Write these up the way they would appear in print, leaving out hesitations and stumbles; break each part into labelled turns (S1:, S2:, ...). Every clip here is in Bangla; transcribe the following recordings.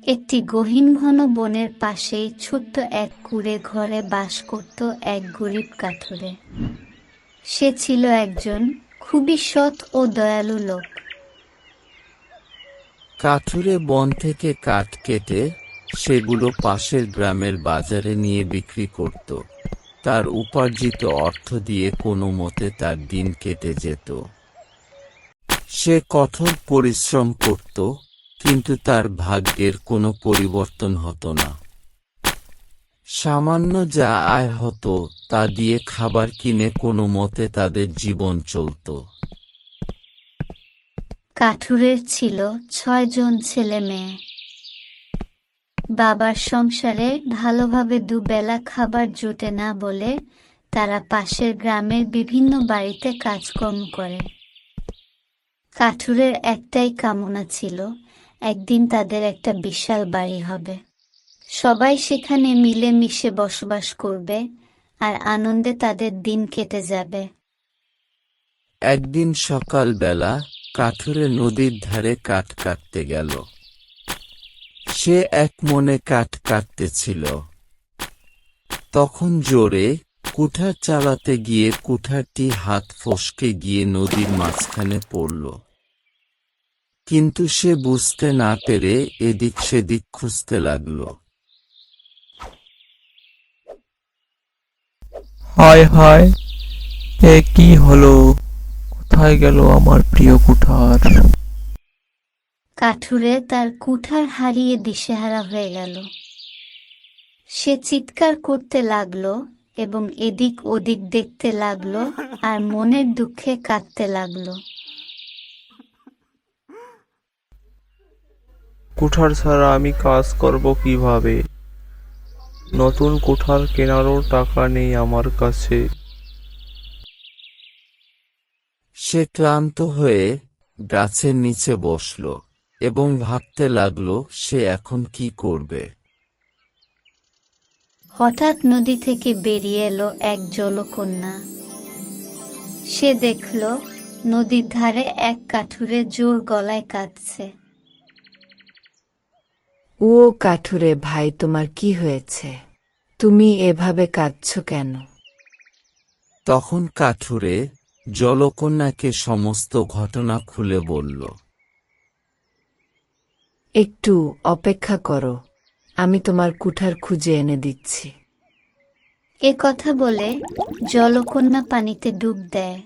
S1: একটি গহীন ঘন বনের পাশেই ছোট্ট এক কুঁড়ে ঘরে বাস করত এক গরিব কাঠুরে। সে ছিল একজন খুবই সৎ ও দয়ালু লোক।
S2: কাঠুরে বন থেকে কাঠ কেটে সেগুলো পাশের গ্রামের বাজারে নিয়ে বিক্রি করত। তার উপার্জিত অর্থ দিয়ে কোনো মতে তার দিন কেটে যেত। সে কঠোর পরিশ্রম করত, কিন্তু তার ভাগ্যের কোনো পরিবর্তন হতো না। সামান্য যা আয় হতো তা দিয়ে খাবার কিনে কোনো মতে তাদের জীবন চলত।
S1: কাঠুরের ছিল 6 জন ছেলে মেয়ে। বাবার সংসারে ভালোভাবে দুবেলা খাবার জোটে না বলে তারা পাশের গ্রামের বিভিন্ন বাড়িতে কাজকর্ম করে। কাঠুরের একটাই কামনা ছিল, একদিন তাদের একটা বিশাল বাড়ি হবে। সবাই সেখানে মিলেমিশে বসবাস করবে আর আনন্দে তাদের দিন কেটে যাবে।
S2: একদিন সকালবেলা কাঠুরে নদীর ধারে কাঠ কাটতে গেল। সে এক মনে কাঠ কাটতেছিল। তখন জোরে কুঠার চালাতে গিয়ে কুঠারটি হাত ফসকে গিয়ে নদীর মাঝখানে পড়ল। কিন্তু সে বুঝতে না পেরে এদিক সেদিক খুঁজতে লাগল।
S3: হায় হায়, এ কি হলো? কোথায় গেল আমার প্রিয় কুঠার?
S1: কাঠুরে তার কুঠার হারিয়ে দিশেহারা হয়ে গেল। সে চিৎকার করতে লাগলো এবং এদিক ওদিক দেখতে লাগলো আর মনের দুঃখে কাঁদতে লাগলো।
S3: কুঠার ছাড়া আমি কাজ করব কিভাবে? নতুন কুঠার কেনারও টাকা নেই আমার কাছে।
S2: সে ক্লান্ত হয়ে গাছের নিচে বসল এবং ভাবতে লাগলো সে এখন কি করবে।
S1: হঠাৎ নদী থেকে বেরিয়ে এলো এক জলকন্যা। সে দেখল নদীর ধারে এক কাঠুরে জোর গলায় কাঁদছে।
S4: ও কাঠুরে ভাই, তোমার কি হয়েছে? তুমি এভাবে কাঁদছো কেন?
S2: তখন কাঠুরে জলকন্যাকে সমস্ত ঘটনা খুলে বলল।
S4: একটু অপেক্ষা করো, আমি তোমার কুঠার খুঁজে এনে দিচ্ছি।
S1: এ কথা বলে জলকন্যা পানিতে ডুব দেয়।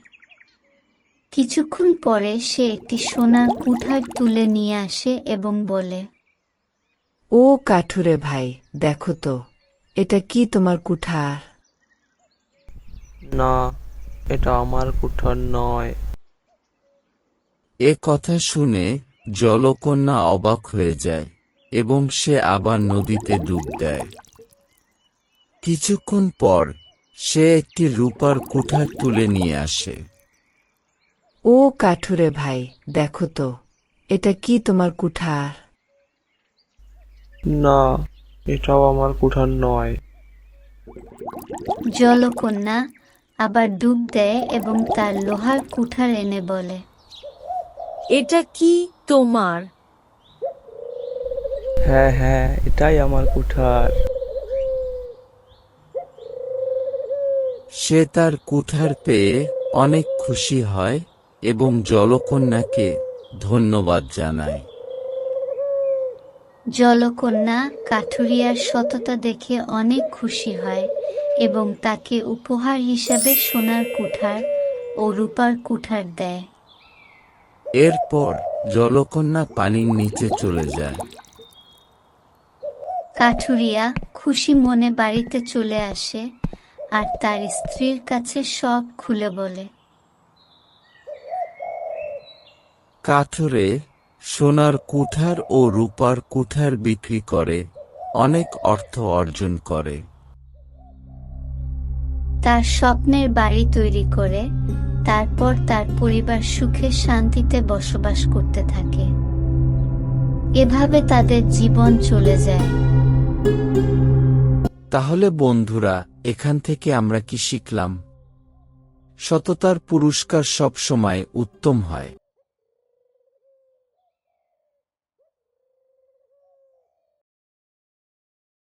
S1: কিছুক্ষণ পরে সে একটি সোনার কুঠার তুলে নিয়ে আসে এবং বলে,
S4: ও কাঠুরে ভাই, দেখো তো, এটা কি তোমার কুঠার?
S3: না, এটা আমার কুঠার নয়।
S2: এ কথা শুনে জলকন্যা অবাক হয়ে যায় এবং সে আবার নদীতে ডুব দেয়। কিছুক্ষণ পর সে একটি রূপার কুঠার তুলে নিয়ে আসে।
S4: ও কাঠুরে ভাই, দেখো তো, এটা কি তোমার কুঠার?
S3: না, এটাও আমার কুঠার নয়।
S1: জলকন্যা আবার ডুব দেয় এবং তার লোহার কুঠার এনে বলে,
S5: এটা কি তোমার?
S3: হ্যাঁ হ্যাঁ, এটাই আমার কুঠার।
S2: সে তার কুঠার পেয়ে অনেক খুশি হয় এবং জলকন্যাকে ধন্যবাদ জানায়।
S1: জলকন্যা কাঠুরিয়ার সততা দেখে অনেক খুশি হয় এবং তাকে উপহার হিসাবে সোনার কুঠার ও রূপার কুঠার দেয়।
S2: এরপর জলকন্যা পানির নিচে চলে যায়।
S1: কাঠুরিয়া খুশি মনে বাড়িতে চলে আসে আর তার স্ত্রীর কাছে সব খুলে বলে।
S2: কাঠুরে সোনার কুঠার ও রূপার কুঠার বিক্রি করে অনেক অর্থ অর্জন করে।
S1: তার স্বপ্নের বাড়ি তৈরি করে তারপর তার পরিবার সুখে শান্তিতে বসবাস করতে থাকে। এভাবে তাদের জীবন চলে যায়।
S2: তাহলে বন্ধুরা, এখান থেকে আমরা কি শিখলাম? সততার পুরস্কার সবসময় উত্তম হয়।